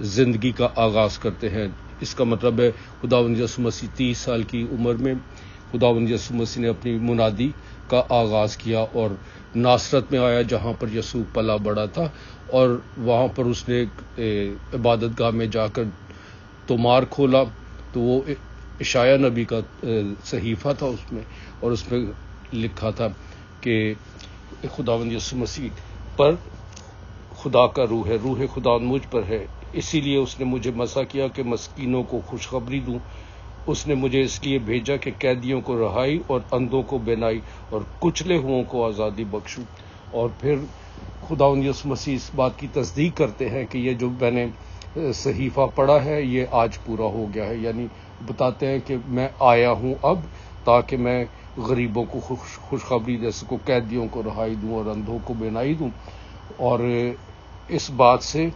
زندگی کا آغاز کرتے ہیں۔ اس کا مطلب ہے خداوند یسوع مسیح 30 سال کی عمر میں خداوند یسوع مسیح نے اپنی منادی کا آغاز کیا اور ناصرت میں آیا جہاں پر یسوع پلا بڑا تھا، اور وہاں پر اس نے عبادت گاہ میں جا کر تومار کھولا تو وہ اشعیا نبی کا صحیفہ تھا اس میں، اور اس میں لکھا تھا کہ خداوند یسوع مسیح پر خدا کا روح ہے، روح خدا مجھ پر ہے، اسی لیے اس نے مجھے مسا کیا کہ مسکینوں کو خوشخبری دوں۔ اس نے مجھے اس لیے بھیجا کہ قیدیوں کو رہائی اور اندھوں کو بینائی اور کچلے ہوئوں کو آزادی بخشوں۔ اور پھر خداوند یسوع مسیح اس بات کی تصدیق کرتے ہیں کہ یہ جو میں نے صحیفہ پڑھا ہے یہ آج پورا ہو گیا ہے، یعنی بتاتے ہیں کہ میں آیا ہوں اب تاکہ میں غریبوں کو خوشخبری دے سکوں، قیدیوں کو رہائی دوں اور اندھوں کو بینائی دوں۔ اور اس بات سے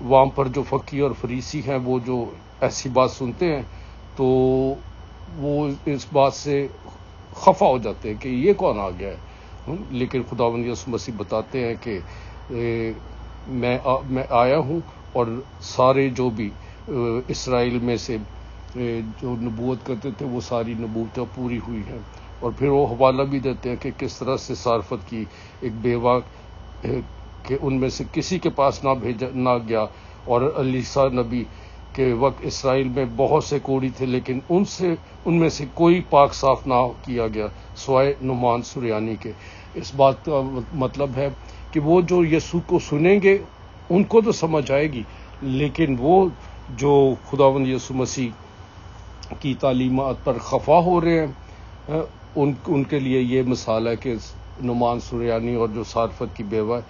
وہاں پر جو فقی اور فریسی ہیں وہ جو ایسی بات سنتے ہیں تو وہ اس بات سے خفا ہو جاتے ہیں کہ یہ کون آ گیا ہے، لیکن خداوند یسوع مسیح بتاتے ہیں کہ میں آیا ہوں، اور سارے جو بھی اسرائیل میں سے جو نبوت کرتے تھے وہ ساری نبوتیں پوری ہوئی ہیں۔ اور پھر وہ حوالہ بھی دیتے ہیں کہ کس طرح سے صارفت کی ایک بیوہ کہ ان میں سے کسی کے پاس نہ گیا، اور الیسا نبی کے وقت اسرائیل میں بہت سے کوڑی تھے لیکن ان میں سے کوئی پاک صاف نہ کیا گیا سوائے نعمان سریانی کے۔ اس بات کا مطلب ہے کہ وہ جو یسوع کو سنیں گے ان کو تو سمجھ آئے گی، لیکن وہ جو خداوند یسوع مسیح کی تعلیمات پر خفا ہو رہے ہیں ان کے لیے یہ مثال ہے کہ نعمان سریانی اور جو صارفت کی بیوہ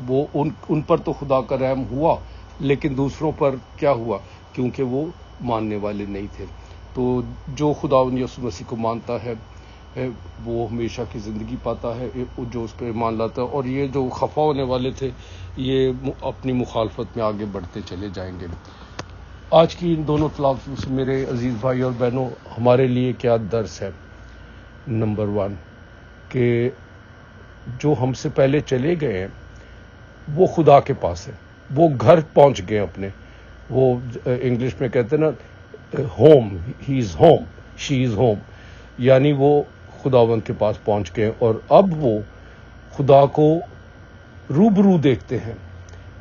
وہ ان پر تو خدا کا رحم ہوا، لیکن دوسروں پر کیا ہوا؟ کیونکہ وہ ماننے والے نہیں تھے۔ تو جو خداوند یسوع مسیح کو مانتا ہے وہ ہمیشہ کی زندگی پاتا ہے، جو اس پہ ایمان لاتا ہے، اور یہ جو خفا ہونے والے تھے یہ اپنی مخالفت میں آگے بڑھتے چلے جائیں گے۔ آج کی ان دونوں تلاوتوں سے میرے عزیز بھائی اور بہنوں ہمارے لیے کیا درس ہے؟ نمبر 1 کہ جو ہم سے پہلے چلے گئے ہیں وہ خدا کے پاس ہے، وہ گھر پہنچ گئے اپنے، وہ انگلش میں کہتے ہیں نا home, he is home, she is home, یعنی وہ خداوند کے پاس پہنچ گئے، اور اب وہ خدا کو روبرو دیکھتے ہیں۔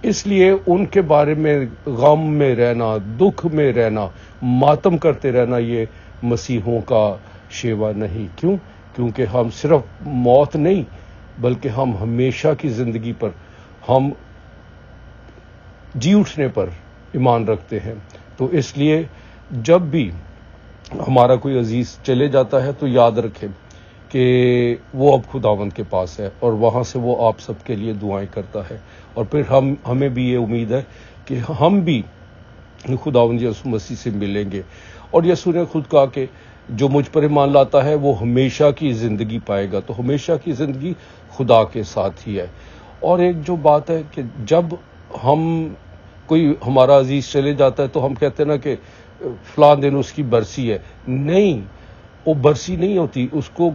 اس لیے ان کے بارے میں غم میں رہنا، دکھ میں رہنا، ماتم کرتے رہنا یہ مسیحوں کا شیوا نہیں۔ کیوں؟ کیونکہ ہم صرف موت نہیں بلکہ ہم ہمیشہ کی زندگی پر، ہم جی اٹھنے پر ایمان رکھتے ہیں۔ تو اس لیے جب بھی ہمارا کوئی عزیز چلے جاتا ہے تو یاد رکھیں کہ وہ اب خداوند کے پاس ہے، اور وہاں سے وہ آپ سب کے لیے دعائیں کرتا ہے، اور پھر ہمیں بھی یہ امید ہے کہ ہم بھی خداوند یسوع مسیح سے ملیں گے۔ اور یسوع نے خود کہا کہ جو مجھ پر ایمان لاتا ہے وہ ہمیشہ کی زندگی پائے گا، تو ہمیشہ کی زندگی خدا کے ساتھ ہی ہے۔ اور ایک جو بات ہے کہ جب کوئی ہمارا عزیز چلے جاتا ہے تو ہم کہتے ہیں نا کہ فلاں دن اس کی برسی ہے، نہیں، وہ برسی نہیں ہوتی، اس کو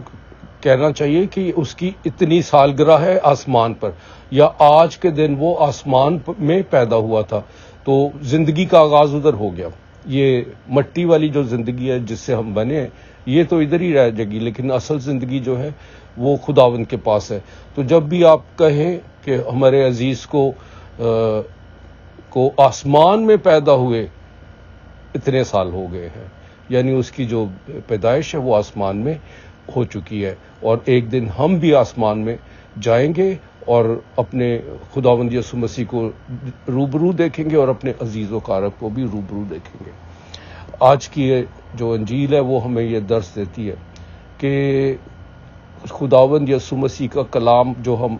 کہنا چاہیے کہ اس کی اتنی سالگرہ ہے آسمان پر، یا آج کے دن وہ آسمان میں پیدا ہوا تھا، تو زندگی کا آغاز ادھر ہو گیا۔ یہ مٹی والی جو زندگی ہے جس سے ہم بنے ہیں یہ تو ادھر ہی رہ جائے گی، لیکن اصل زندگی جو ہے وہ خداوند کے پاس ہے۔ تو جب بھی آپ کہیں کہ ہمارے عزیز کو آسمان میں پیدا ہوئے اتنے سال ہو گئے ہیں، یعنی اس کی جو پیدائش ہے وہ آسمان میں ہو چکی ہے، اور ایک دن ہم بھی آسمان میں جائیں گے اور اپنے خداوند یسوع مسیح کو روبرو دیکھیں گے اور اپنے عزیز و اقارب کو بھی روبرو دیکھیں گے۔ آج کی جو انجیل ہے وہ ہمیں یہ درس دیتی ہے کہ خداوند یسوع مسیح کا کلام جو ہم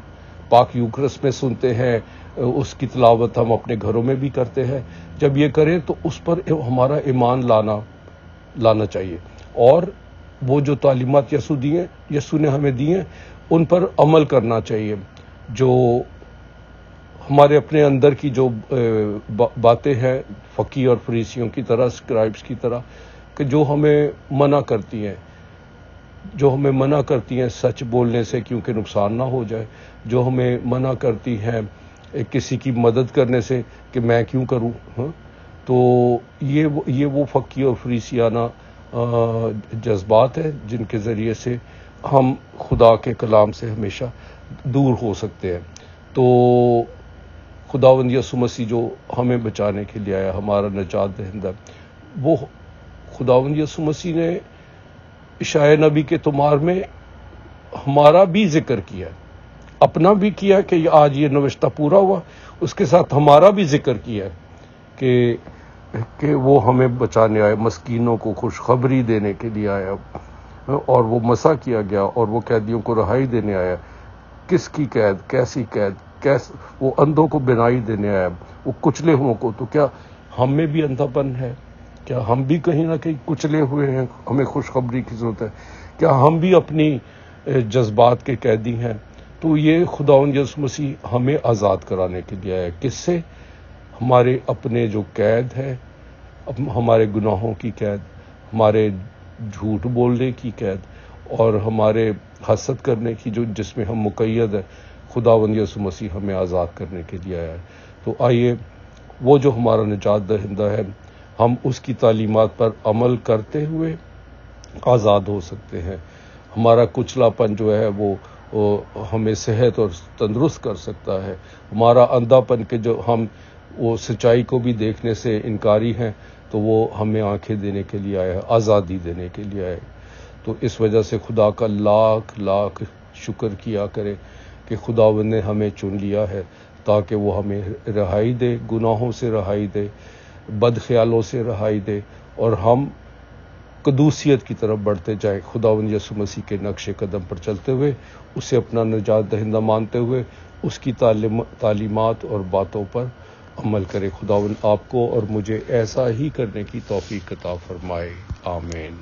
پاک یوکرس میں سنتے ہیں، اس کی تلاوت ہم اپنے گھروں میں بھی کرتے ہیں، جب یہ کریں تو اس پر ہمارا ایمان لانا چاہیے، اور وہ جو تعلیمات یسوع نے ہمیں دی ہیں ان پر عمل کرنا چاہیے، جو ہمارے اپنے اندر کی جو باتیں ہیں فقی اور فریسیوں کی طرح، اسکرائبس کی طرح، کہ جو ہمیں منع کرتی ہیں سچ بولنے سے کیونکہ نقصان نہ ہو جائے، جو ہمیں منع کرتی ہیں کسی کی مدد کرنے سے کہ میں کیوں کروں. تو یہ وہ فقی اور فریسیانہ جذبات ہیں جن کے ذریعے سے ہم خدا کے کلام سے ہمیشہ دور ہو سکتے ہیں. تو خداوند یسوع مسیح جو ہمیں بچانے کے لیے آیا، ہمارا نجات دہندہ، وہ خداوند یسوع مسیح نے اشعیاء نبی کے تمہار میں ہمارا بھی ذکر کیا، اپنا بھی کیا کہ آج یہ نوشتہ پورا ہوا، اس کے ساتھ ہمارا بھی ذکر کیا کہ وہ ہمیں بچانے آیا، مسکینوں کو خوشخبری دینے کے لیے آیا، اور وہ مسح کیا گیا اور وہ قیدیوں کو رہائی دینے آیا. کس کی قید، کیسی قید، وہ اندھوں کو بینائی دینے آیا، وہ کچلے ہوں کو. تو کیا ہم میں بھی اندھا پن ہے؟ کیا ہم بھی کہیں نہ کہیں کچلے ہوئے ہیں؟ ہمیں خوشخبری کی ضرورت ہے. کیا ہم بھی اپنی جذبات کے قیدی ہیں؟ تو یہ خداوند یسوع مسیح ہمیں آزاد کرانے کے لیے آیا. کس سے؟ ہمارے اپنے جو قید ہے، ہمارے گناہوں کی قید، ہمارے جھوٹ بولنے کی قید، اور ہمارے حسد کرنے کی جس میں ہم مقید ہیں. خداوند یسوع مسیح ہمیں آزاد کرنے کے لیے آیا ہے. تو آئیے وہ جو ہمارا نجات دہندہ ہے، ہم اس کی تعلیمات پر عمل کرتے ہوئے آزاد ہو سکتے ہیں. ہمارا کچلا پن جو ہے وہ ہمیں صحت اور تندرست کر سکتا ہے. ہمارا اندھا پن کہ جو ہم وہ سچائی کو بھی دیکھنے سے انکاری ہیں، تو وہ ہمیں آنکھیں دینے کے لیے آیا ہے، آزادی دینے کے لیے آیا ہے. تو اس وجہ سے خدا کا لاکھ لاکھ شکر کیا کرے کہ خداوند نے ہمیں چن لیا ہے تاکہ وہ ہمیں رہائی دے، گناہوں سے رہائی دے، بد خیالوں سے رہائی دے، اور ہم قدوسیت کی طرف بڑھتے جائیں. خداوند یسوع مسیح کے نقش قدم پر چلتے ہوئے، اسے اپنا نجات دہندہ مانتے ہوئے، اس کی تعلیمات اور باتوں پر عمل کرے. خداوند آپ کو اور مجھے ایسا ہی کرنے کی توفیق عطا فرمائے. آمین.